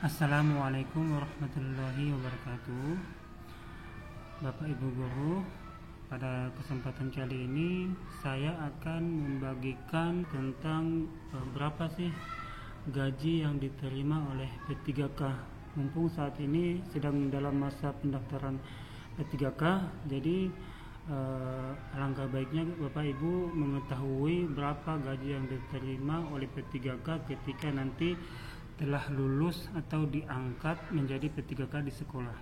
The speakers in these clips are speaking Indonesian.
Assalamualaikum warahmatullahi wabarakatuh. Bapak Ibu Guru, pada kesempatan kali ini saya akan membagikan tentang berapa sih gaji yang diterima oleh P3K. Mumpung saat ini sedang dalam masa pendaftaran P3K, jadi alangkah baiknya Bapak Ibu mengetahui berapa gaji yang diterima oleh P3K ketika nanti telah lulus atau diangkat menjadi P3K di sekolah.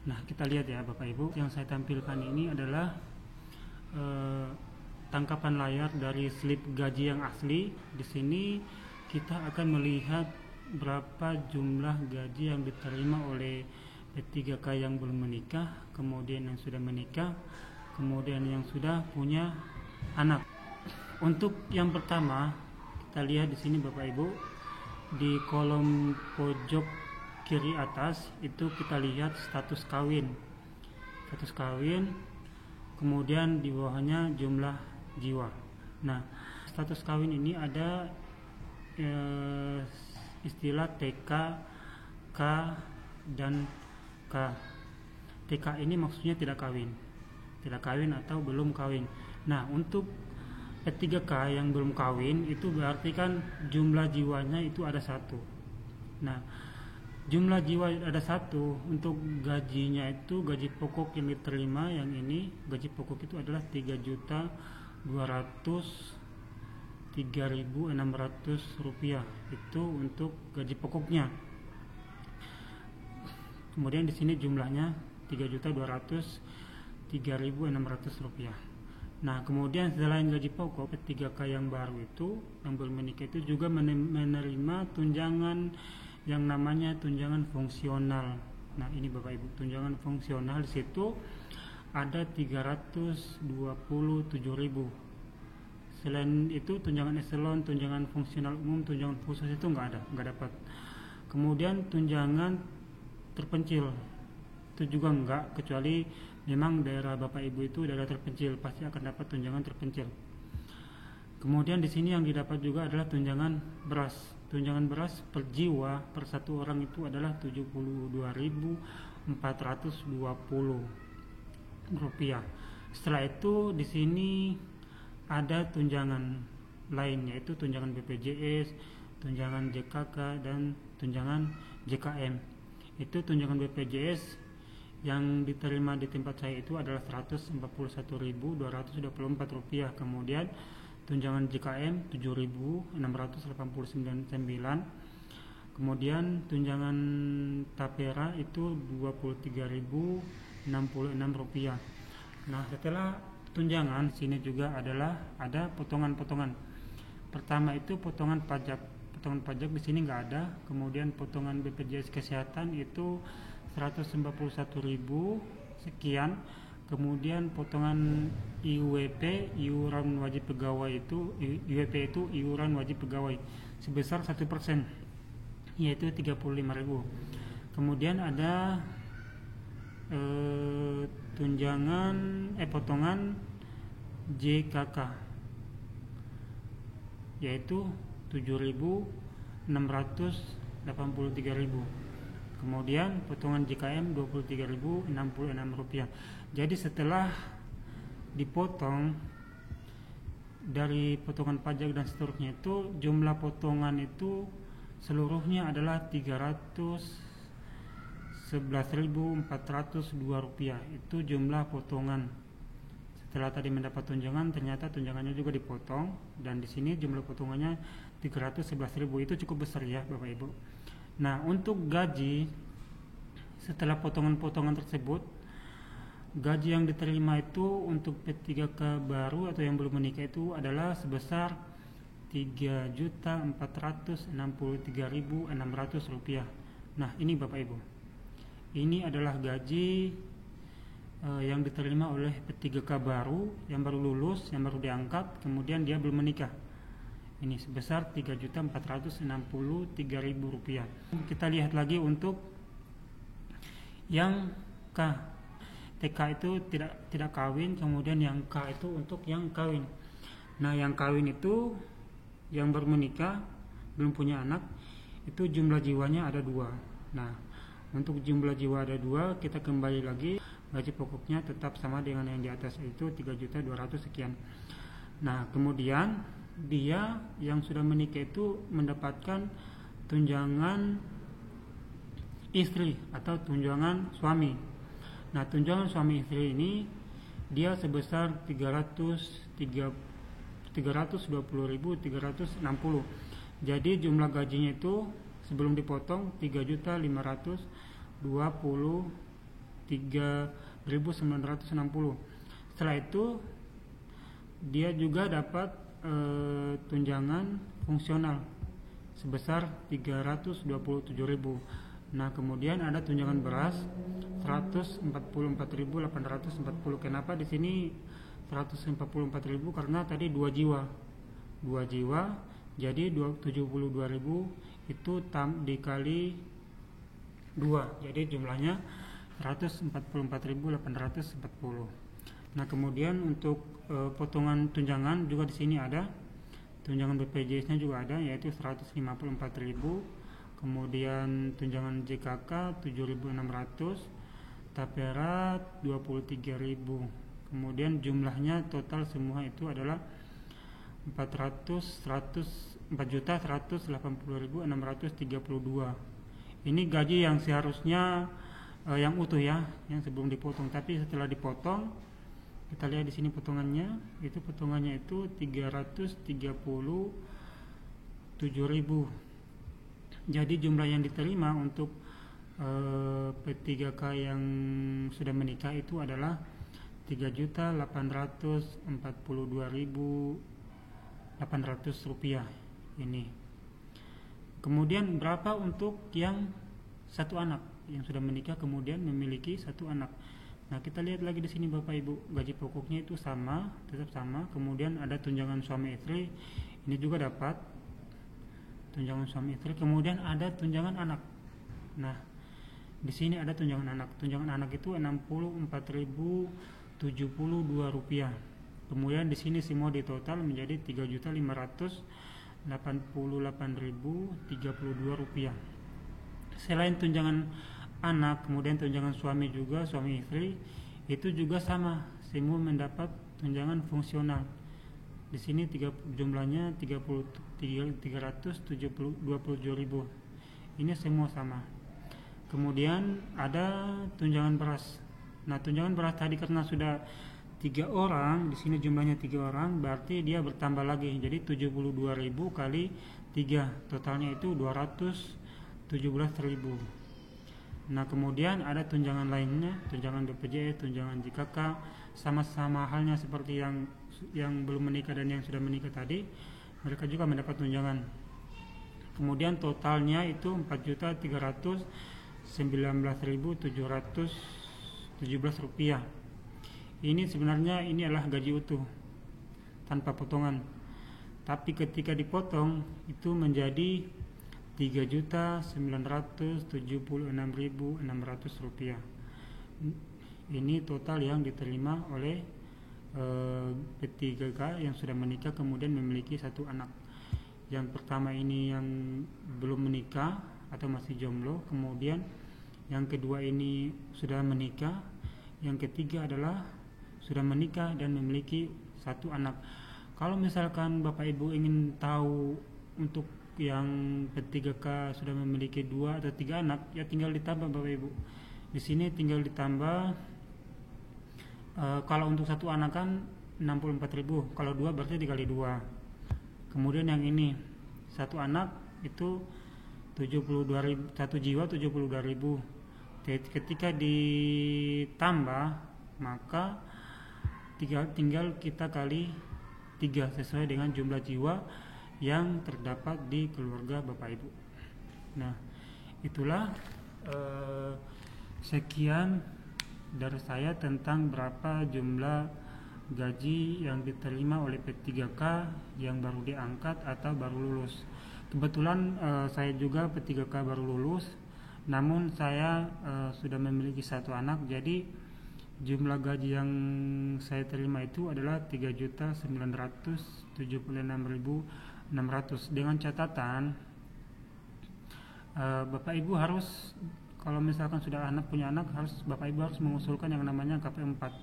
Nah, kita lihat ya Bapak Ibu, yang saya tampilkan ini adalah tangkapan layar dari slip gaji yang asli. Di sini kita akan melihat berapa jumlah gaji yang diterima oleh P3K yang belum menikah, kemudian yang sudah menikah, kemudian yang sudah punya anak. Untuk yang pertama, kita lihat di sini Bapak Ibu, di kolom pojok kiri atas itu kita lihat status kawin, kemudian di bawahnya jumlah jiwa. Nah, status kawin ini ada istilah TK, K, dan K. TK ini maksudnya tidak kawin atau belum kawin. Nah, untuk P3K yang belum kawin itu berarti kan jumlah jiwanya itu ada 1. Nah, jumlah jiwa ada 1. Untuk gajinya itu, gaji pokok yang diterima yang ini, gaji pokok itu adalah 3.203.600 rupiah. Itu untuk gaji pokoknya. Kemudian di sini jumlahnya 3.203.600 rupiah. Nah, kemudian selain gaji pokok, P3K yang baru itu, yang belum menikah itu juga menerima tunjangan yang namanya tunjangan fungsional. Nah, ini Bapak Ibu, tunjangan fungsional di situ ada 327.000. Selain itu tunjangan eselon, tunjangan fungsional umum, tunjangan khusus itu nggak dapat. Kemudian tunjangan terpencil itu juga enggak, kecuali memang daerah Bapak Ibu itu daerah terpencil, pasti akan dapat tunjangan terpencil. Kemudian di sini yang didapat juga adalah tunjangan beras. Tunjangan beras per jiwa per satu orang itu adalah 72.420 rupiah. Setelah itu di sini ada tunjangan lain, yaitu tunjangan BPJS, tunjangan JKK, dan tunjangan JKM. Itu tunjangan BPJS yang diterima di tempat saya itu adalah 141.224 rupiah. Kemudian tunjangan JKM 7.689. Kemudian tunjangan tapera itu 23.066 rupiah. Nah, setelah tunjangan sini juga ada potongan-potongan. Pertama itu potongan pajak. Potongan pajak di sini nggak ada. Kemudian potongan BPJS kesehatan itu 191.000 sekian. Kemudian potongan IUWP, iuran wajib pegawai itu, IWP itu iuran wajib pegawai sebesar 1%, yaitu 35.000. Kemudian ada potongan JKK, yaitu 7.683.000. Kemudian potongan JKM 23.066 rupiah. Jadi setelah dipotong dari potongan pajak dan seterusnya itu, jumlah potongan itu seluruhnya adalah 311.402 rupiah. Itu jumlah potongan. Setelah tadi mendapat tunjangan, ternyata tunjangannya juga dipotong, dan di sini jumlah potongannya 311.000. Itu cukup besar ya Bapak Ibu. Nah, untuk gaji setelah potongan-potongan tersebut, gaji yang diterima itu untuk P3K baru atau yang belum menikah itu adalah sebesar 3.463.600 rupiah. Nah, ini Bapak Ibu, ini adalah gaji yang diterima oleh P3K baru, yang baru lulus, yang baru diangkat, kemudian dia belum menikah. Ini sebesar 3.463.000 rupiah. Kita lihat lagi untuk yang K. TK itu tidak kawin, kemudian yang K itu untuk yang kawin. Nah, yang kawin itu yang baru menikah, belum punya anak, itu jumlah jiwanya ada 2. Nah, untuk jumlah jiwa ada 2, kita kembali lagi, gaji pokoknya tetap sama dengan yang di atas, itu 3.200.000 sekian. Nah, kemudian dia yang sudah menikah itu mendapatkan tunjangan istri atau tunjangan suami. Nah, tunjangan suami istri ini dia sebesar 320.360. Jadi jumlah gajinya itu sebelum dipotong 3.523.960. Setelah itu dia juga dapat tunjangan fungsional sebesar 327.000. Nah, kemudian ada tunjangan beras 144.840. Kenapa di sini 144.000? Karena tadi 2 jiwa. 2 jiwa jadi 72.000 itu dikali 2. Jadi jumlahnya 144.840. Nah, kemudian untuk potongan tunjangan juga di sini ada. Tunjangan BPJS-nya juga ada, yaitu 154.000. Kemudian tunjangan JKK 7.600, Tapera 23.000. Kemudian jumlahnya total semua itu adalah 4.180.632. Ini gaji yang seharusnya yang utuh ya, yang sebelum dipotong. Tapi setelah dipotong, kita lihat di sini potongannya itu 337.000. Jadi jumlah yang diterima untuk P3K yang sudah menikah itu adalah 3.842.800 rupiah ini. Kemudian berapa untuk yang satu anak yang sudah menikah kemudian memiliki satu anak? Nah, kita lihat lagi di sini Bapak Ibu, gaji pokoknya itu sama, tetap sama. Kemudian ada tunjangan suami istri, ini juga dapat tunjangan suami istri. Kemudian ada tunjangan anak. Nah, di sini ada tunjangan anak. Tunjangan anak itu 64.072 rupiah. Kemudian di sini semua ditotal menjadi 3.588.032 rupiah. Selain tunjangan anak, kemudian tunjangan suami juga, suami istri itu juga sama, semua mendapat tunjangan fungsional. Di sini jumlahnya 327.000. Ini semua sama. Kemudian ada tunjangan beras. Nah, tunjangan beras tadi karena sudah 3 orang, di sini jumlahnya 3 orang, berarti dia bertambah lagi. Jadi 72.000 kali 3, totalnya itu 217.000. Nah, kemudian ada tunjangan lainnya, tunjangan BPJS, tunjangan JKK, sama-sama halnya seperti yang belum menikah dan yang sudah menikah tadi, mereka juga mendapat tunjangan. Kemudian totalnya itu 4.319.717 rupiah. Ini sebenarnya ini adalah gaji utuh tanpa potongan. Tapi ketika dipotong itu menjadi 3.976.600 rupiah. Ini total yang diterima oleh P3K yang sudah menikah kemudian memiliki satu anak. Yang pertama ini yang belum menikah atau masih jomblo, kemudian yang kedua ini sudah menikah, yang ketiga adalah sudah menikah dan memiliki satu anak. Kalau misalkan Bapak Ibu ingin tahu untuk yang P3K sudah memiliki 2 atau 3 anak, ya tinggal ditambah Bapak Ibu. Di sini tinggal ditambah. Kalau untuk satu anak kan 64.000, kalau 2 berarti dikali 2. Kemudian yang ini satu anak itu 72.000, satu jiwa 72.000. Ketika ditambah maka tinggal kita kali 3 sesuai dengan jumlah jiwa yang terdapat di keluarga Bapak Ibu. Nah, itulah sekian dari saya tentang berapa jumlah gaji yang diterima oleh P3K yang baru diangkat atau baru lulus. Kebetulan saya juga P3K baru lulus, namun saya sudah memiliki satu anak, jadi jumlah gaji yang saya terima itu adalah 3.976.600, dengan catatan Bapak Ibu harus, kalau misalkan sudah punya anak, Bapak Ibu harus mengusulkan yang namanya KP4.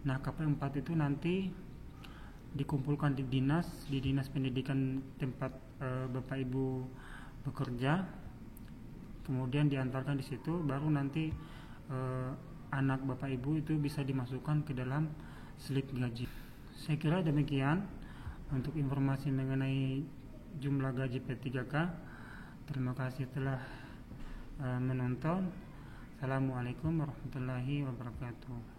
Nah, KP4 itu nanti dikumpulkan di dinas pendidikan tempat Bapak Ibu bekerja, kemudian diantarkan di situ, baru nanti anak Bapak Ibu itu bisa dimasukkan ke dalam slip gaji. Saya kira demikian untuk informasi mengenai jumlah gaji P3K. Terima kasih telah menonton. Assalamualaikum warahmatullahi wabarakatuh.